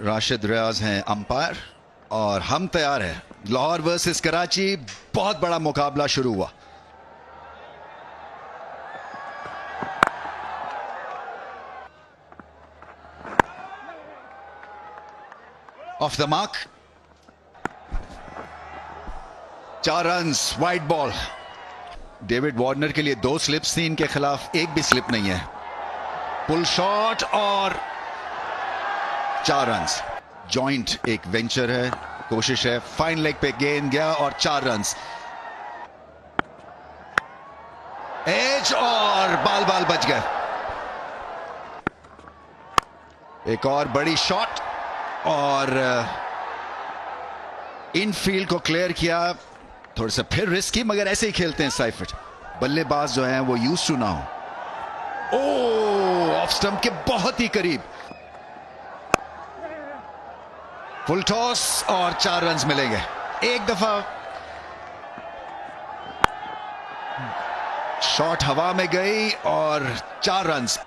राशिद रियाज हैं अंपायर और हम तैयार हैं। लाहौर वर्सेस कराची, बहुत बड़ा मुकाबला शुरू हुआ। Of the mark, 4 runs, wide ball. David Warner के लिए 2 स्लिप्स थी, इनके खिलाफ एक भी स्लिप नहीं है। पुल शॉट और 4 रन्स। जॉइंट एक वेंचर है, कोशिश है, फाइन लेग पे गेंद गया और 4 रन्स। एज और बाल बाल बच गए। एक और बड़ी शॉट और इनफील्ड को क्लियर किया। थोड़ा सा फिर रिस्की, मगर ऐसे ही खेलते हैं साइफर्ड। बल्लेबाज जो हैं वो यूज्ड टू ना हो। ओ, ऑफ स्टंप के बहुत ही करीब। फुल टॉस और 4 रन्स मिलेंगे। एक दफा शॉट हवा में गई और 4 रन्स,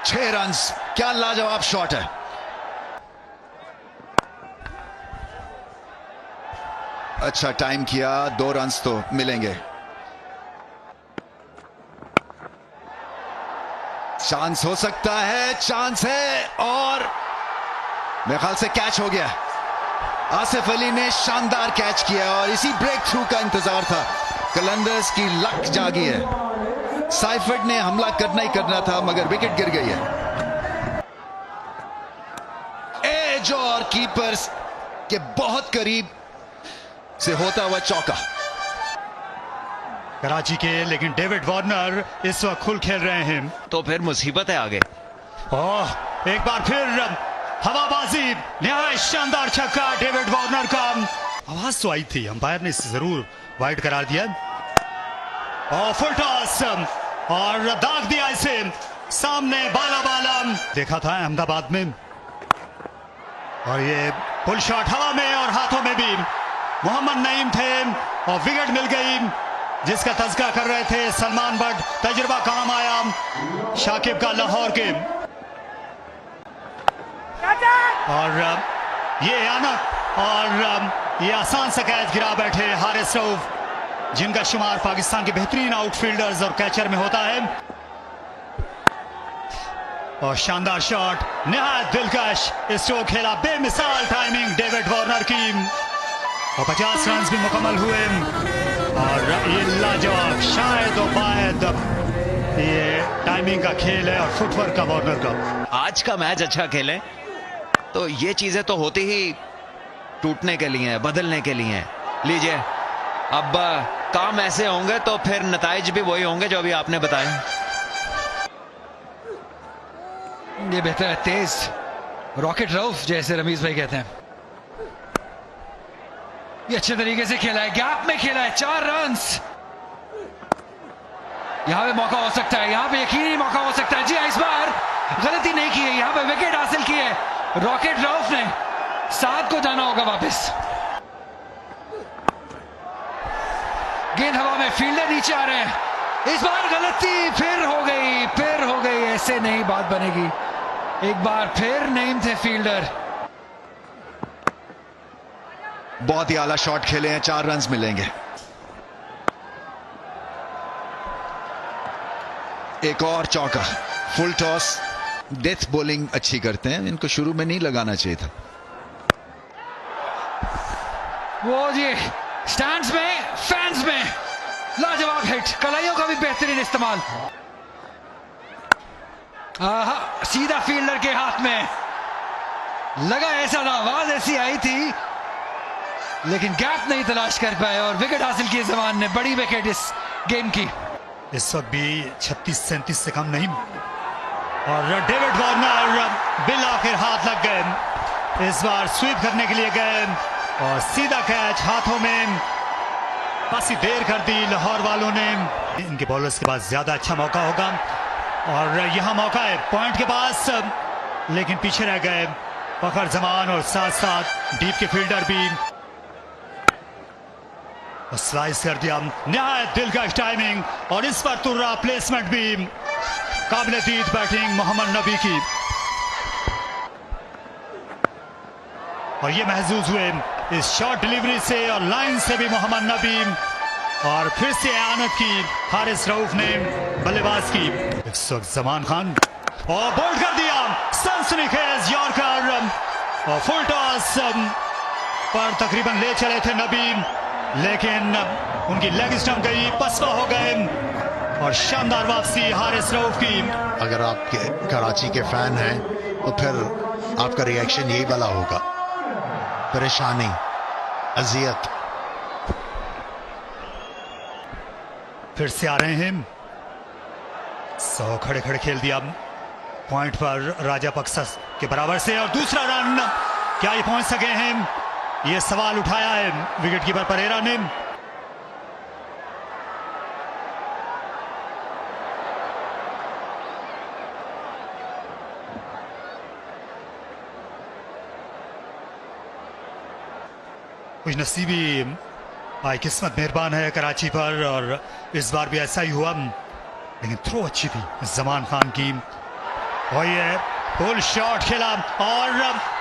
6 रन्स। क्या लाजवाब शॉट है। अच्छा टाइम किया, 2 रन्स तो मिलेंगे। चांस हो सकता है, चांस है और मेरे ख्याल से कैच हो गया। आसिफ अली ने शानदार कैच किया और इसी ब्रेक थ्रू का इंतजार था। कलंदर्स की लक जागी है। साइफर्ड ने हमला करना ही करना था, मगर विकेट गिर गई है। एज और कीपर्स के बहुत करीब से होता हुआ चौका कराची के, लेकिन डेविड वार्नर इस वक्त खुल खेल रहे हैं, तो फिर मुसीबत है आगे। ओह, एक बार फिर हवाबाजी, निहायत शानदार छक्का डेविड वार्नर का। आवाज तो आई थी, अंपायर ने इसे जरूर वाइड करार दिया। और फुल टॉस और दाग दिया इसे सामने, बाला बाला देखा था अहमदाबाद में। और ये पुल शॉट हवा में और हाथों में भी मोहम्मद नईम थे और विकेट मिल गई, जिसका तज़किरा कर रहे थे सलमान बट। तजुर्बा काम आया शाकिब का लाहौर के। और ये आनक और ये आसान सा कैच गिरा बैठे हारिस रऊफ, जिनका शुमार पाकिस्तान के बेहतरीन आउटफील्डर्स और कैचर में होता है। और शानदार शॉट, निहायत दिलकश स्ट्रोक खेला, बेमिसाल टाइमिंग डेविड वार्नर की। और 50 रन भी मुकम्मल हुए। और ये लाजवाब, शायद और बायद, ये टाइमिंग का खेल है और फुटवर्क का वार्नर का। आज का मैच अच्छा खेले तो ये चीजें तो होती ही टूटने के लिए, बदलने के लिए। लीजिए, अब काम ऐसे होंगे तो फिर नताइज भी वही होंगे जो अभी आपने बताए। ये बेहतर है, तेज रॉकेट रऊफ जैसे रमीज भाई कहते हैं। ये अच्छे तरीके से खेला है, गैप में खेला है, 4 रन्स। यहां पे मौका हो सकता है, यहां पे यकीनी मौका हो सकता है। जी इस बार गलती नहीं की है, यहां पे विकेट हासिल की है रॉकेट रऊफ ने। 7 को जाना होगा वापस। गेंद हवा में, फील्डर नीचे आ रहे हैं। इस बार गलती फिर हो गई, फिर हो गई। ऐसे नहीं बात बनेगी। एक बार फिर नईम थे फील्डर। बहुत ही आला शॉट खेले हैं, 4 रन्स मिलेंगे। एक और चौका, फुल टॉस। डेथ बॉलिंग अच्छी करते हैं, इनको शुरू में नहीं लगाना चाहिए था। वो जी स्टैंड्स में, फैंस में लाजवाब हिट, कलाइयों का भी बेहतरीन इस्तेमाल। सीधा फील्डर के हाथ में लगा, ऐसा था, आवाज ऐसी आई थी, लेकिन गैप नहीं तलाश कर पाए और विकेट हासिल किए जमान ने। बड़ी विकेट इस गेम की। इस वक्त भी 36-37 से कम नहीं। और डेविड वार्नर बिल आखिर हाथ लग गए। इस बार स्वीप करने के लिए गए और सीधा कैच हाथों में। काफी देर कर दी लाहौर वालों ने। इनके बॉलर्स के पास ज्यादा अच्छा मौका होगा और यहाँ मौका है पॉइंट के पास, लेकिन पीछे रह गए फखर जमान और साथ साथ डीप के फील्डर भी। स्लाइस कर दिया, निहायत दिलकश टाइमिंग और इस पर तुर्रा प्लेसमेंट भी। काबिल-ए-दीद बैटिंग मोहम्मद नबी की। और ये महसूस हुए इस शॉर्ट डिलीवरी से और लाइन से भी मोहम्मद नबी, और फिर से आनत की हारिस रऊफ ने बल्लेबाज की। इस वक्त जमान खान और बोल्ड कर दिया, सनसनीखेज यॉर्कर और फुल टॉस पर तकरीबन ले चले थे नबी, लेकिन उनकी लेग स्टंप गई, पसवा हो गए और शानदार वापसी हारिस रऊफ की। अगर आप कराची के फैन हैं तो फिर आपका रिएक्शन यही वाला होगा, परेशानी, अजियत। फिर से आ रहे हैं 100 खड़े खड़े खेल दिया पॉइंट पर राजापक्सा के बराबर से, और दूसरा रन क्या ये पहुंच सके हैं, ये सवाल उठाया है विकेटकीपर परेरा ने। कुछ नसीबी भाई किस्मत मेहरबान है कराची पर, और इस बार भी ऐसा ही हुआ, लेकिन थ्रो अच्छी थी जमान खान की, और ये फुल शॉट खेला और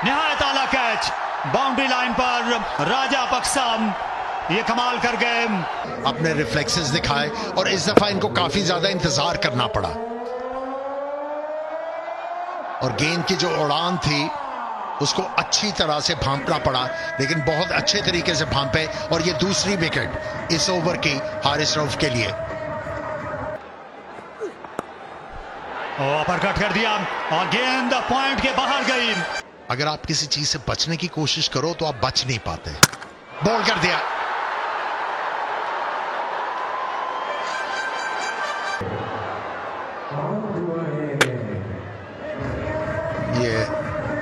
निहायत आला कैच बाउंड्री लाइन पर राजापक्सा ये कमाल कर गए। अपने रिफ्लेक्सेस दिखाए और इस दफा इनको काफी ज्यादा इंतजार करना पड़ा, और गेंद की जो उड़ान थी उसको अच्छी तरह से भांपना पड़ा, लेकिन बहुत अच्छे तरीके से भांपे, और ये दूसरी विकेट इस ओवर की हारिस रऊफ के लिए। अपरकट कर दिया और गेंद पॉइंट के बाहर गई। अगर आप किसी चीज से बचने की कोशिश करो तो आप बच नहीं पाते। बॉल कर दिया, ये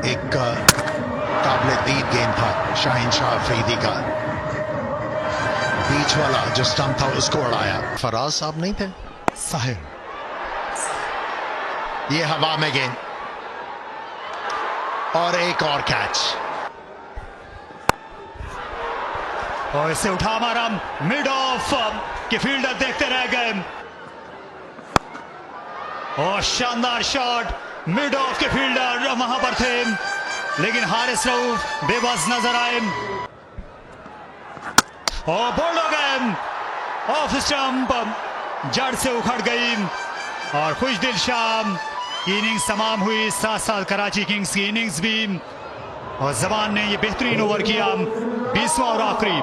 एक काबिल दीद गेंद था शाहीन शाह अफरीदी का, बीच वाला जो स्टंप था उसको उड़ाया। फराज साहब नहीं थे, साहिर, ये हवा में गेंद और एक और कैच, और इसे उठा मारा मिड ऑफ के फील्डर देखते रह गए, और शानदार शॉट मिड ऑफ के फील्डर वहां पर थे, लेकिन हारिस रऊफ बेबस नजर आए और बोल्ड हो गए, ऑफ स्टंप जड़ से उखड़ गई, और खुशदिल शाम की इनिंग्स तमाम हुई, साथ साथ कराची किंग्स की इनिंग्स भी, और जमान ने ये बेहतरीन ओवर किया 20वां और आखिरी,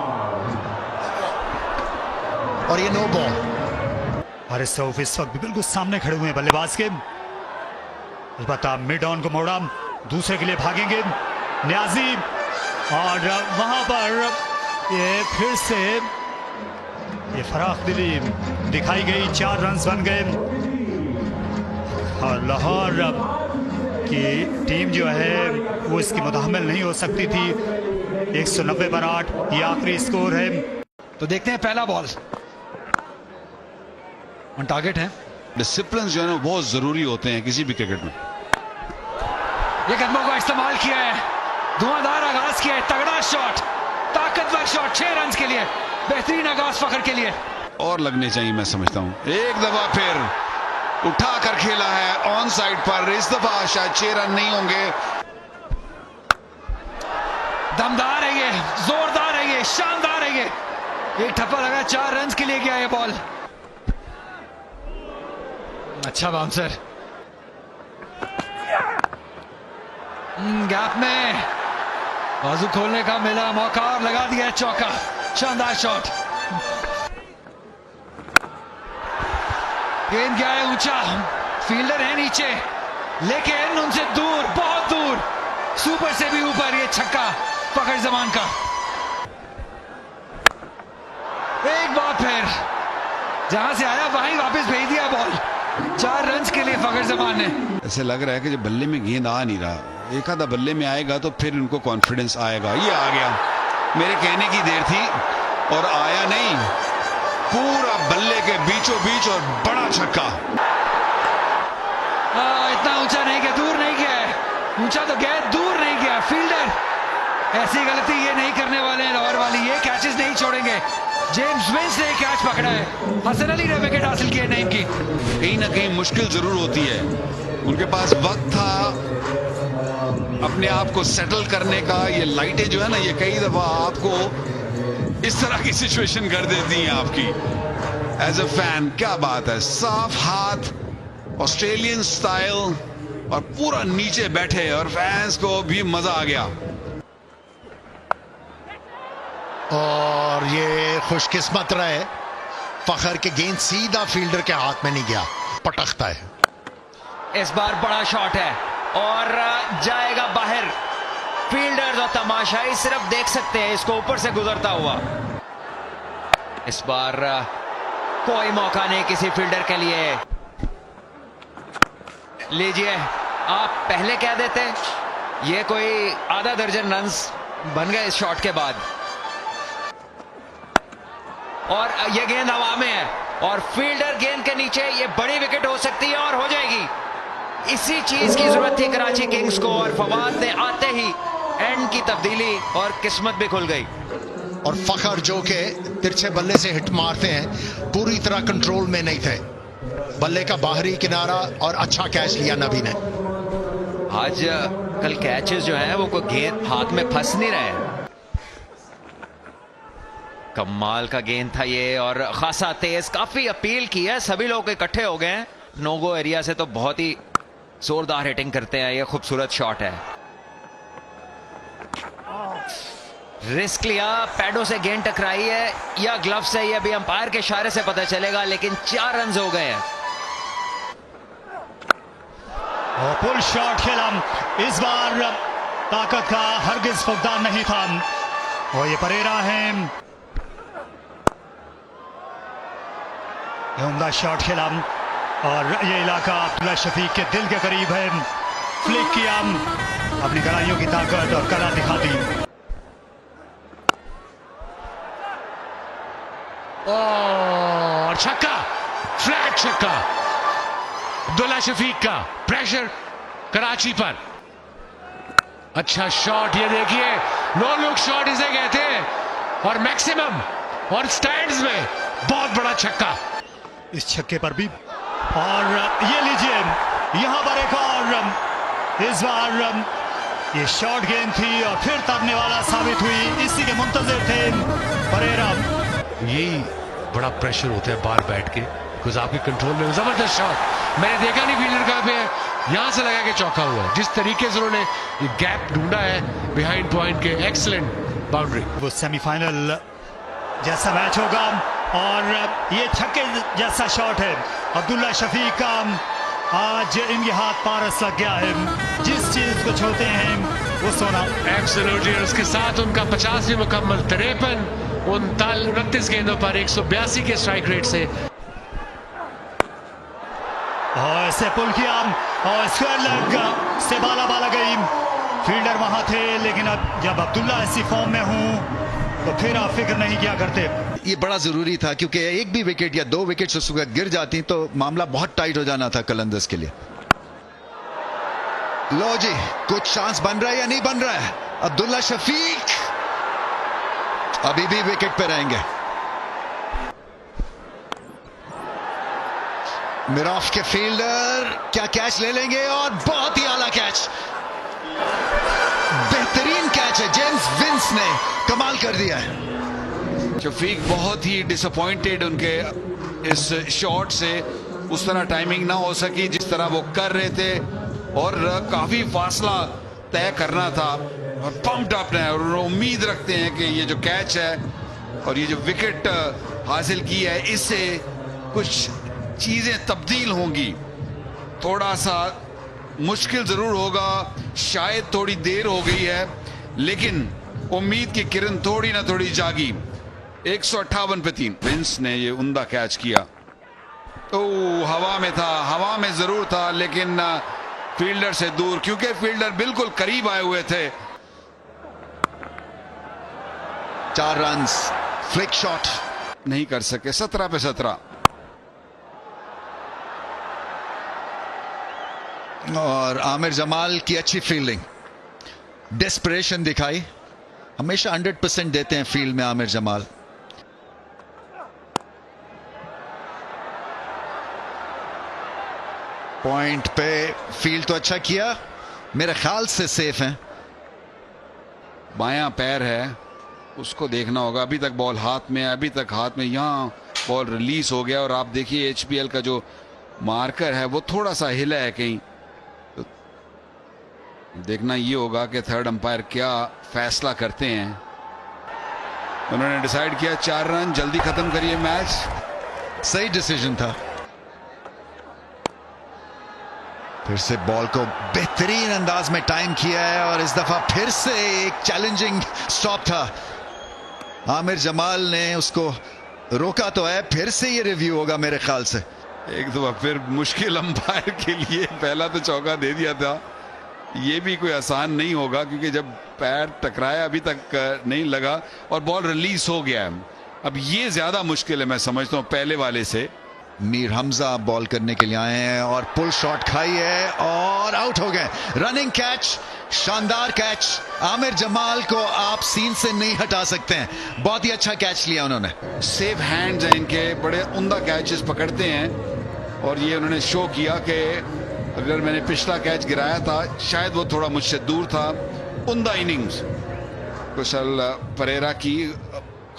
और ये नो बॉल। हारिस रऊफ इस वक्त भी बिल्कुल सामने खड़े हुए हैं बल्लेबाज के, अलबत्ता मिड ऑन को मोड़ा, दूसरे के लिए भागेंगे न्याजी, और वहां पर ये फिर से ये फराख दिली दिखाई गई, 4 रन बन गए, और लाहौर की टीम जो है वो इसकी मुतहम्मिल नहीं हो सकती थी। 190 पर 8 ये आखिरी स्कोर है। तो देखते हैं पहला बॉल ऑन टारगेट है। डिसिप्लिन जो है ना बहुत जरूरी होते हैं किसी भी क्रिकेट में। ये कदमों का इस्तेमाल किया है, धुआंधार आगाज किया है, तगड़ा शॉट, ताकतवर शॉट, 6 रन के लिए, बेहतरीन आगाज फखर के लिए, और लगने चाहिए मैं समझता हूं। एक दफा फिर उठा कर खेला है ऑन साइड पर, इस दफा शायद 6 रन नहीं होंगे। दमदार है ये, जोरदार है ये, शानदार है ये, एक ठप्पा लगा, 4 रन के लिए गया ये बॉल। अच्छा बाउंसर, गैप में बाजू खोलने का मिला मौका और लगा दिया चौका, शानदार शॉट। गेंद गया है ऊंचा, फील्डर है नीचे, लेकिन उनसे दूर, बहुत दूर, सुपर से भी ऊपर, ये छक्का फखर जमान का। एक बार फिर जहां से आया वहीं वापस भेज दिया बॉल, 4 रन के लिए फखर जमान ने। ऐसे लग रहा है कि जब बल्ले में गेंद आ नहीं रहा, एक आधा बल्ले में आएगा तो फिर उनको कॉन्फिडेंस आएगा। ये आ गया, मेरे कहने की देर थी और आया नहीं, पूरा बल्ले के बीचों बीच और बड़ा छक्का। इतना ऊंचा नहीं गया, दूर नहीं गया है, ऊंचा तो गया, दूर नहीं गया। फील्डर ऐसी गलती ये नहीं करने वाले हैं लाहौर वाली, ये कैचेस नहीं छोड़ेंगे। जेम्स विंस ने कैच पकड़ा है, हसन अली ने विकेट हासिल किया नईम की। कहीं ना कहीं मुश्किल जरूर होती है, उनके पास वक्त था, अपने अपने आप को सेटल करने का, ये लाइटें जो है ना, ये कई दफा आपको इस तरह की सिचुएशन कर देती हैं आपकी एज अ फैन। क्या बात है, साफ हाथ, ऑस्ट्रेलियन स्टाइल, और पूरा नीचे बैठे, और फैंस को भी मजा आ गया। और ये खुशकिस्मत रहे, फखर के गेंद सीधा फील्डर के हाथ में नहीं गया, पटकता है। इस बार बड़ा शॉट है और जाएगा बाहर। फील्डर्स और तमाशाई सिर्फ देख सकते हैं इसको ऊपर से गुजरता हुआ। इस बार कोई मौका नहीं किसी फील्डर के लिए। लीजिए, आप पहले कह देते, ये कोई आधा दर्जन रन्स बन गए इस शॉट के बाद। और ये गेंद हवा में है और फील्डर गेंद के नीचे, ये बड़ी विकेट हो सकती है और हो जाएगी। इसी चीज की जरूरत थी कराची किंग्स को, और फवाद ने आते ही एंड की तब्दीली और किस्मत भी खुल गई। और फखर जो के तिरछे बल्ले से हिट मारते हैं, पूरी तरह कंट्रोल में नहीं थे। बल्ले का बाहरी किनारा और अच्छा कैच लिया नबी ने। आज कल कैचेस जो हैं वो कोई गेंद हाथ में फंस नहीं रहे। कमाल का गेंद था ये, और खासा तेज, काफी अपील की है, सभी लोग इकट्ठे हो गए हैं। नो गो एरिया से तो बहुत ही जोरदार हिटिंग करते हैं। ये खूबसूरत शॉट है, रिस्क लिया, पैडों से गेंद टकराई है या ग्लव से, ये अभी अंपायर के इशारे से पता चलेगा, लेकिन 4 रन हो गए हैं। पुल शॉट खेला, इस बार ताकत का हरगिज फुकदान नहीं था। और ये परेरा है, उम्दा शॉट खेला, और ये इलाका अब्दुल्ला शफीक के दिल के करीब है। फ्लिक किया, अपनी कलाइयों की ताकत और कला दिखा दी। और छक्का, फ्लैट छक्का अब्दुल्ला शफीक का। प्रेशर कराची पर, अच्छा शॉट, ये देखिए नो लुक शॉट इसे कहते हैं, और मैक्सिमम और स्टैंड्स में बहुत बड़ा छक्का इस छक्के पर भी। और ये लीजिए, यहां पर एक और, इस बार ये शॉर्ट गेंद थी और फिर तबने वाला साबित हुई। इसी के मुंतजिर थे परेरा। यही बड़ा प्रेशर होता है बाहर बैठ के, बिकॉज आपके कंट्रोल में। जबरदस्त शॉट, मैंने देखा नहीं फील्डर कहां पे है, यहां से लगा के चौका हुआ है। जिस तरीके से उन्होंने ये गैप ढूंढा है बिहाइंड पॉइंट के, एक्सीलेंट बाउंड्री। वो सेमीफाइनल जैसा मैच होगा, और ये छक्के जैसा शॉट है अब्दुल्ला शफीक का। आज इनके हाथ पारस लग गया है, जिस चीज को छूते हैं वो सोना। एब्सोल्युटली, उसके साथ उनका 50वीं मुकम्मल, 53 29 गेंदों पर 182 के स्ट्राइक रेट से। और ऐसे पुल किया और स्क्वायर लेग से बाला बाला गई। फील्डर वहां थे, लेकिन अब जब अब्दुल्ला ऐसी फॉर्म में हूं तो फिर आप फिक्र नहीं किया करते। ये बड़ा जरूरी था, क्योंकि एक भी विकेट या 2 विकेट उस वक्त गिर जाती तो मामला बहुत टाइट हो जाना था कलंदर्स के लिए। लो जी, कुछ चांस बन रहा है या नहीं बन रहा है? अब्दुल्ला शफीक अभी भी विकेट पे रहेंगे। मिराफ के फील्डर क्या कैच ले लेंगे, और बहुत ही आला कैच, बेहतरीन कैच है। जेम्स विंस ने कमाल कर दिया है। शफीक बहुत ही डिसअपॉइंटेड उनके इस शॉट से, उस तरह टाइमिंग ना हो सकी जिस तरह वो कर रहे थे, और काफी फासला तय करना था, और पंप्ड अप है, और उम्मीद रखते हैं कि ये जो कैच है और ये जो विकेट हासिल की है, इससे कुछ चीजें तब्दील होंगी। थोड़ा सा मुश्किल जरूर होगा, शायद थोड़ी देर हो गई है, लेकिन उम्मीद की किरण थोड़ी ना थोड़ी जागी। 158 पे 3। विंस ने ये उम्दा कैच किया। तो हवा में था, हवा में जरूर था, लेकिन फील्डर से दूर, क्योंकि फील्डर बिल्कुल करीब आए हुए थे। 4 रन, फ्लिक शॉट नहीं कर सके। 17 पे 17। और आमिर जमाल की अच्छी फील्डिंग, डेस्परेशन दिखाई। हमेशा 100% देते हैं फील्ड में आमिर जमाल। पॉइंट पे फील्ड तो अच्छा किया, मेरे ख्याल से सेफ हैं। बायां पैर है, उसको देखना होगा। अभी तक बॉल हाथ में है, अभी तक हाथ में, यहाँ बॉल रिलीज हो गया और आप देखिए एचपीएल का जो मार्कर है वो थोड़ा सा हिला है कहीं। तो देखना ये होगा कि थर्ड अंपायर क्या फैसला करते हैं। उन्होंने डिसाइड किया 4 रन, जल्दी खत्म करिए मैच। सही डिसीजन था। फिर से बॉल को बेहतरीन अंदाज में टाइम किया है और इस दफा फिर से एक चैलेंजिंग स्टॉप था। आमिर जमाल ने उसको रोका तो है, फिर से ये रिव्यू होगा मेरे ख्याल से। एक दफा फिर मुश्किल अंपायर के लिए, पहला तो चौका दे दिया था, ये भी कोई आसान नहीं होगा क्योंकि जब पैर टकराया अभी तक नहीं लगा और बॉल रिलीज हो गया है। अब ये ज्यादा मुश्किल है मैं समझता हूँ पहले वाले से। मीर हमजा बॉल करने के लिए आए हैं और पुल शॉट खाई है और आउट हो गए। रनिंग कैच, शानदार कैच। आमिर जमाल को आप सीन से नहीं हटा सकते हैं, बहुत ही अच्छा कैच लिया उन्होंने। सेफ हैंड्स हैं इनके, बड़े उम्दा कैचेस पकड़ते हैं और ये उन्होंने शो किया कि अगर मैंने पिछला कैच गिराया था शायद वो थोड़ा मुझसे दूर था। उम्दा इनिंग्स कुशल परेरा की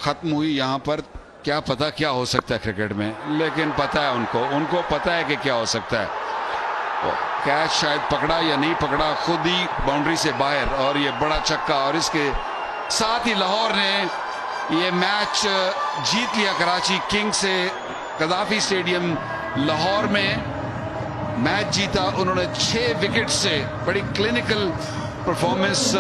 खत्म हुई यहाँ पर। क्या पता क्या हो सकता है क्रिकेट में, लेकिन पता है उनको पता है कि क्या हो सकता है। कैच शायद पकड़ा या नहीं पकड़ा, खुद ही बाउंड्री से बाहर, और ये बड़ा छक्का। और इसके साथ ही लाहौर ने ये मैच जीत लिया कराची किंग्स से। कदाफी स्टेडियम लाहौर में मैच जीता उन्होंने 6 विकेट से। बड़ी क्लिनिकल परफॉर्मेंस